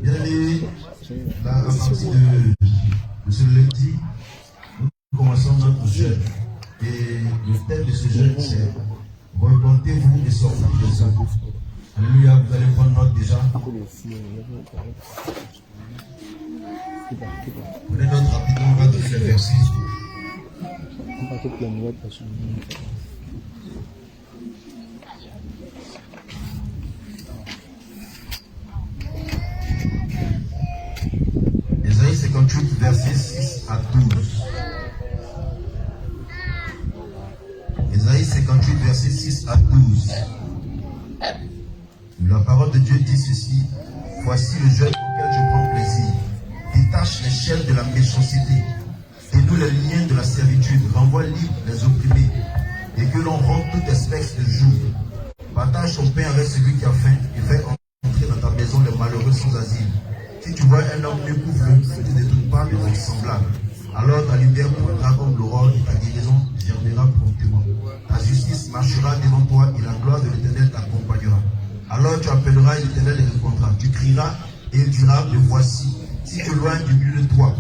Bien aimé, la partie de ce lundi, nous commençons notre jeûne. Et le thème de ce jeûne, c'est repentez-vous et sortez de ça. Alléluia, vous allez prendre note déjà. Prenez note rapidement, on va donner les versets. Ésaïe 58, versets 6 à 12. Ésaïe 58, versets 6 à 12. La parole de Dieu dit ceci: voici le jeûne auquel je prends plaisir. Détache les chaînes de la méchanceté, dénoue les liens de la servitude, renvoie libre les opprimés, et que l'on rende toute espèce de joug. Partage ton pain avec celui qui a faim, et fais entrer dans ta maison les malheureux sans asile. Si tu vois un homme nu, couvre-le, ne te détourne pas de ton semblable. Alors ta lumière poindra comme l'aurore et ta guérison germera promptement. Ta justice marchera devant toi et la gloire de l'Éternel t'accompagnera. Alors tu appelleras et l'Éternel les répondra. Tu crieras et il dira: me voici. Si tu éloignes du milieu de toi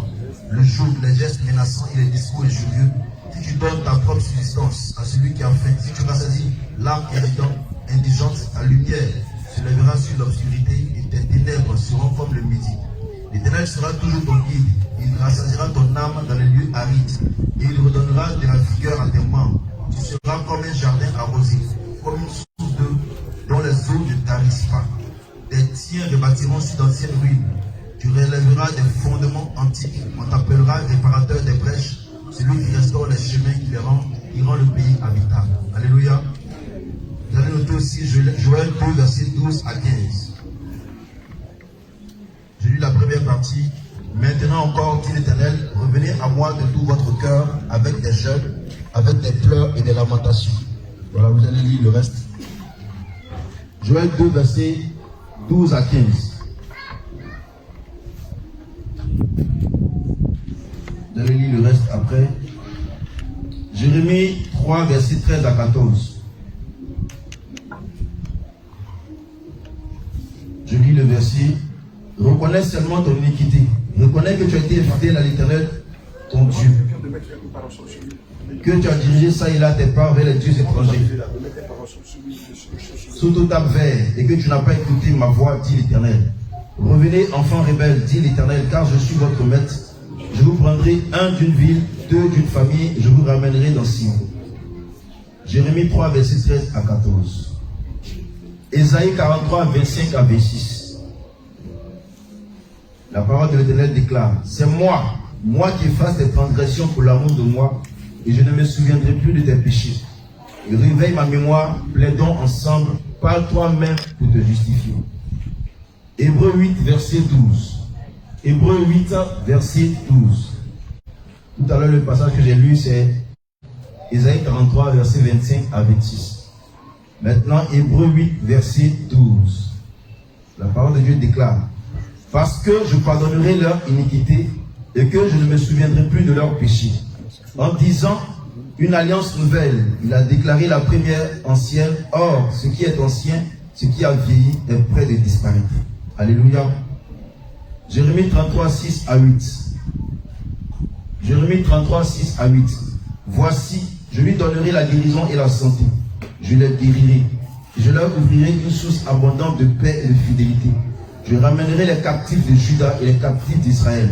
le joug, les gestes menaçants et les discours injurieux, si tu donnes ta propre subsistance à celui qui a faim, si tu rassasies l'âme indigente, ta lumière se lèvera sur l'obscurité et tes ténèbres seront comme le midi. L'Éternel sera toujours ton guide. Il rassasiera ton âme dans les lieux arides et il redonnera de la vigueur à tes membres. Tu seras comme un jardin arrosé, comme une source d'eau dont les eaux ne tarissent pas. Des tiens rebâtiront sur d'anciennes ruines. Tu relèveras des fondements antiques. On t'appellera réparateur des brèches, celui qui restaure les chemins qui rend le pays habitable. Alléluia. Vous allez noter aussi Joël 2, versets 12 à 15. J'ai lu la première partie. Maintenant encore, dit l'Éternel, revenez à moi de tout votre cœur, avec des jeûnes, avec des pleurs et des lamentations. Voilà, vous allez lire le reste. Joël 2, versets 12 à 15. Vous allez lire le reste après. Jérémie 3, versets 13 à 14. Je lis le verset. Reconnais seulement ton iniquité. Reconnais que tu as été fidèle à l'Éternel, ton Dieu. Que tu as dirigé ça et là tes pas vers les dieux étrangers. Sous tout adversaire, et que tu n'as pas écouté ma voix, dit l'Éternel. Revenez, enfants rebelles, dit l'Éternel, car je suis votre maître. Je vous prendrai un d'une ville, deux d'une famille, je vous ramènerai dans Sion. Jérémie 3, verset 13 à 14. Ésaïe 43, 25 à 26. La parole de l'Éternel déclare: c'est moi qui efface tes transgressions pour l'amour de moi, et je ne me souviendrai plus de tes péchés. Et réveille ma mémoire, plaidons ensemble, parle toi-même pour te justifier. Hébreux 8, verset 12. Hébreux 8, verset 12. Tout à l'heure, le passage que j'ai lu, c'est Ésaïe 43, verset 25 à 26. Maintenant, Hébreux 8, verset 12. La parole de Dieu déclare: parce que je pardonnerai leur iniquité et que je ne me souviendrai plus de leurs péchés. En disant une alliance nouvelle, il a déclaré la première ancienne. Or, ce qui est ancien, ce qui a vieilli, est près de disparaître. Alléluia. Jérémie 33, 6 à 8. Jérémie 33, 6 à 8. Voici, je lui donnerai la guérison et la santé. Je les guérirai. Je leur ouvrirai une source abondante de paix et de fidélité. Je ramènerai les captifs de Juda et les captifs d'Israël.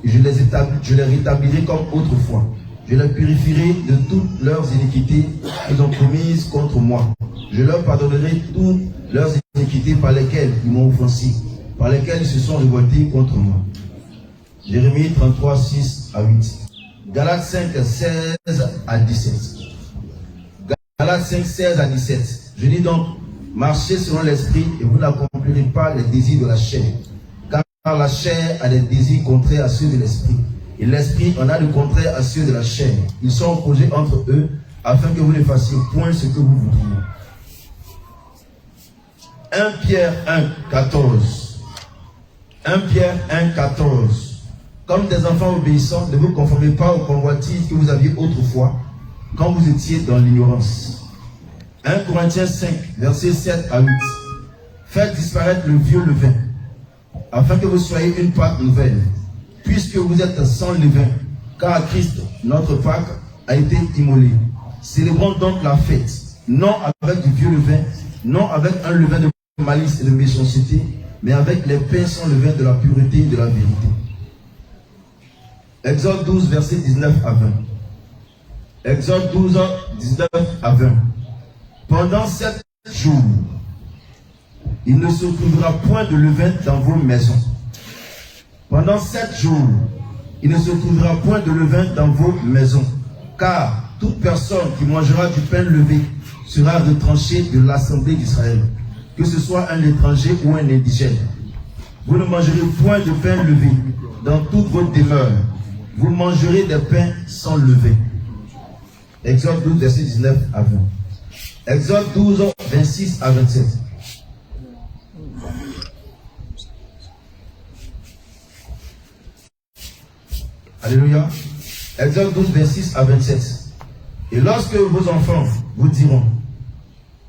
Et je les rétablirai comme autrefois. Je les purifierai de toutes leurs iniquités qu'ils ont commises contre moi. Je leur pardonnerai toutes leurs iniquités par lesquelles ils m'ont offensé, par lesquelles ils se sont révoltés contre moi. Jérémie 33, 6 à 8. Galates 5, 16 à 17. Galates 5, 16 à 17. Je dis donc: marchez selon l'esprit et vous n'accomplirez pas les désirs de la chair. Car la chair a des désirs contraires à ceux de l'esprit. Et l'esprit en a de contraires à ceux de la chair. Ils sont opposés entre eux afin que vous ne fassiez point ce que vous voudriez. 1 Pierre 1, 14. 1 Pierre 1, 14. Comme des enfants obéissants, ne vous conformez pas aux convoitises que vous aviez autrefois, quand vous étiez dans l'ignorance. 1 Corinthiens 5, versets 7 à 8. faites disparaître le vieux levain, afin que vous soyez une Pâque nouvelle, puisque vous êtes sans levain, car Christ, notre Pâque, a été immolé. Célébrons donc la fête, non avec du vieux levain, non avec un levain de malice et de méchanceté, mais avec les pains sans levain de la pureté et de la vérité. Exode 12, versets 19 à 20. Exode 12, 19 à 20. Pendant 7 jours, il ne se trouvera point de levain dans vos maisons. Pendant 7 jours, il ne se trouvera point de levain dans vos maisons, car toute personne qui mangera du pain levé sera retranchée de l'assemblée d'Israël, que ce soit un étranger ou un indigène. Vous ne mangerez point de pain levé dans toute votre demeure. Vous mangerez des pains sans levain. Exode 12, verset 19 à 20. Exode 12, 26 à 27. Alléluia. Exode 12, 26 à 27. Et lorsque vos enfants vous diront,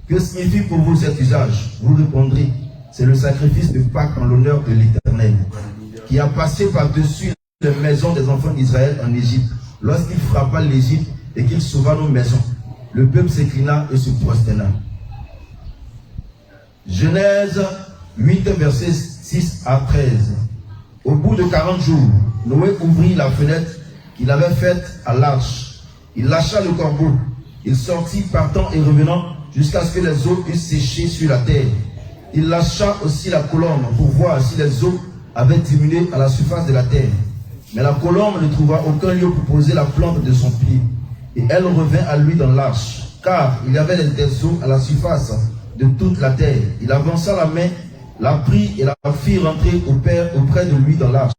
que signifie pour vous cet usage? Vous répondrez, c'est le sacrifice de Pâques en l'honneur de l'Éternel, qui a passé par-dessus les maisons des enfants d'Israël en Égypte, lorsqu'il frappa l'Égypte et qu'il sauva nos maisons. Le peuple s'inclina et se prosterna. Genèse 8, versets 6 à 13. Au bout de 40 jours, Noé ouvrit la fenêtre qu'il avait faite à l'arche. Il lâcha le corbeau. Il sortit partant et revenant jusqu'à ce que les eaux eussent séché sur la terre. Il lâcha aussi la colombe pour voir si les eaux avaient diminué à la surface de la terre. Mais la colombe ne trouva aucun lieu pour poser la plante de son pied. Et elle revint à lui dans l'arche, car il y avait des eaux à la surface de toute la terre. Il avança la main, la prit et la fit rentrer auprès de lui dans l'arche.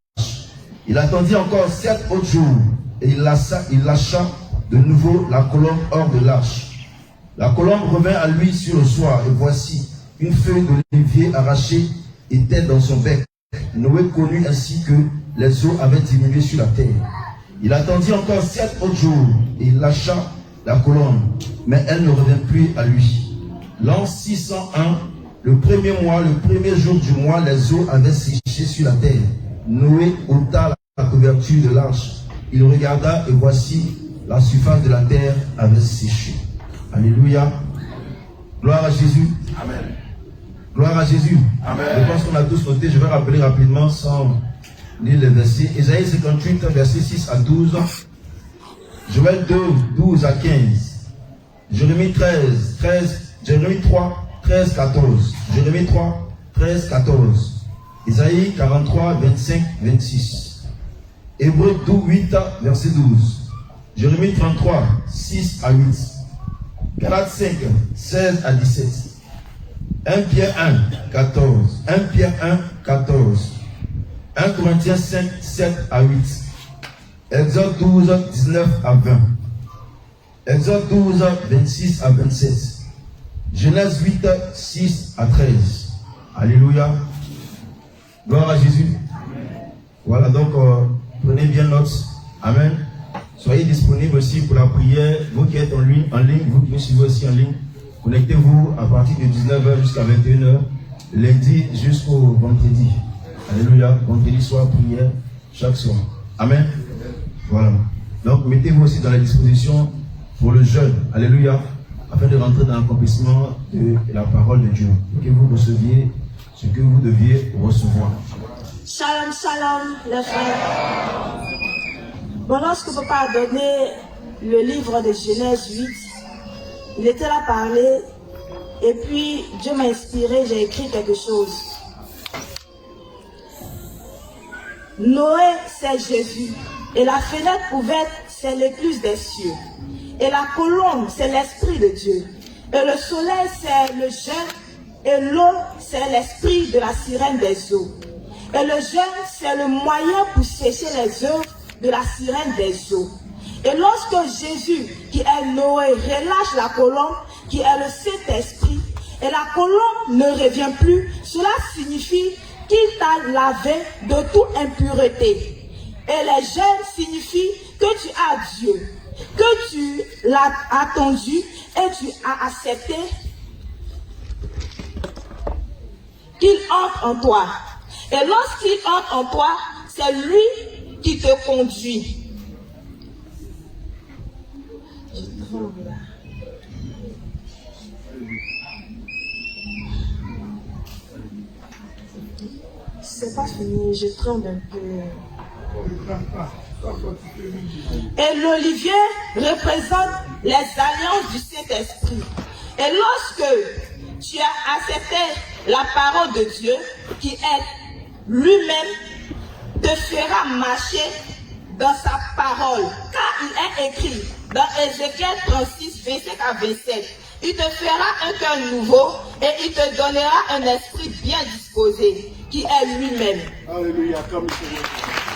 Il attendit encore 7 autres jours, et il lâcha de nouveau la colombe hors de l'arche. La colombe revint à lui sur le soir, et voici, une feuille d'olivier arrachée était dans son bec. Noé connut ainsi que les eaux avaient diminué sur la terre. Il attendit encore 7 autres jours, et il lâcha la colombe, mais elle ne revint plus à lui. L'an 601, le premier mois, le premier jour du mois, les eaux avaient séché sur la terre. Noé ôta la couverture de l'arche. Il regarda, et voici, la surface de la terre avait séché. Alléluia. Gloire à Jésus. Amen. Gloire à Jésus. Amen. Je pense qu'on a tous noté. Je vais rappeler rapidement sans lire les versets. Ésaïe 58, versets 6 à 12. Joël 2, 12 à 15. Jérémie 3, 13, 14. Jérémie 3, 13, 14. Ésaïe 43, 25, 26. Hébreux 8, verset 12. Jérémie 33, 6 à 8. Galates 5, 16 à 17. 1 Pierre 1, 14. 1 Pierre 1, 14. 1 Corinthiens 5, 7 à 8. Exode 12, 19 à 20. Exode 12, 26 à 27. Genèse 8, 6 à 13. Alléluia. Gloire à Jésus. Voilà, donc prenez bien note. Amen. Soyez disponibles aussi pour la prière. Vous qui êtes en ligne, vous qui nous suivez aussi en ligne, connectez-vous à partir de 19h jusqu'à 21h, lundi jusqu'au vendredi. Alléluia. Vendredi soir, prière chaque soir. Amen. Voilà. Donc mettez-vous aussi dans la disposition pour le jeûne. Alléluia. Afin de rentrer dans l'accomplissement de la parole de Dieu. Pour que vous receviez ce que vous deviez recevoir. Shalom, shalom, les frères. Bon, lorsque papa a donné le livre de Genèse 8, il était là à parler, et puis Dieu m'a inspiré, j'ai écrit quelque chose. Noé, c'est Jésus, et la fenêtre ouverte, c'est l'écluse des cieux, et la colombe, c'est l'esprit de Dieu, et le soleil, c'est le jeûne, et l'eau, c'est l'esprit de la sirène des eaux. Et le jeûne, c'est le moyen pour sécher les œuvres de la sirène des eaux. Et lorsque Jésus, qui est Noé, relâche la colombe, qui est le Saint-Esprit, et la colombe ne revient plus, cela signifie qu'il t'a lavé de toute impureté. Et les jeûnes signifient que tu as Dieu, que tu l'as attendu et tu as accepté qu'il entre en toi. Et lorsqu'il entre en toi, c'est lui qui te conduit. C'est pas fini, je tremble un peu. Et l'olivier représente les alliances du Saint-Esprit. Et lorsque tu as accepté la parole de Dieu, qui est lui-même, te fera marcher dans sa parole. Car il est écrit dans Ézéchiel 36, 25 à 27. Il te fera un cœur nouveau et il te donnera un esprit bien disposé, qui est lui-même. Alléluia, comme il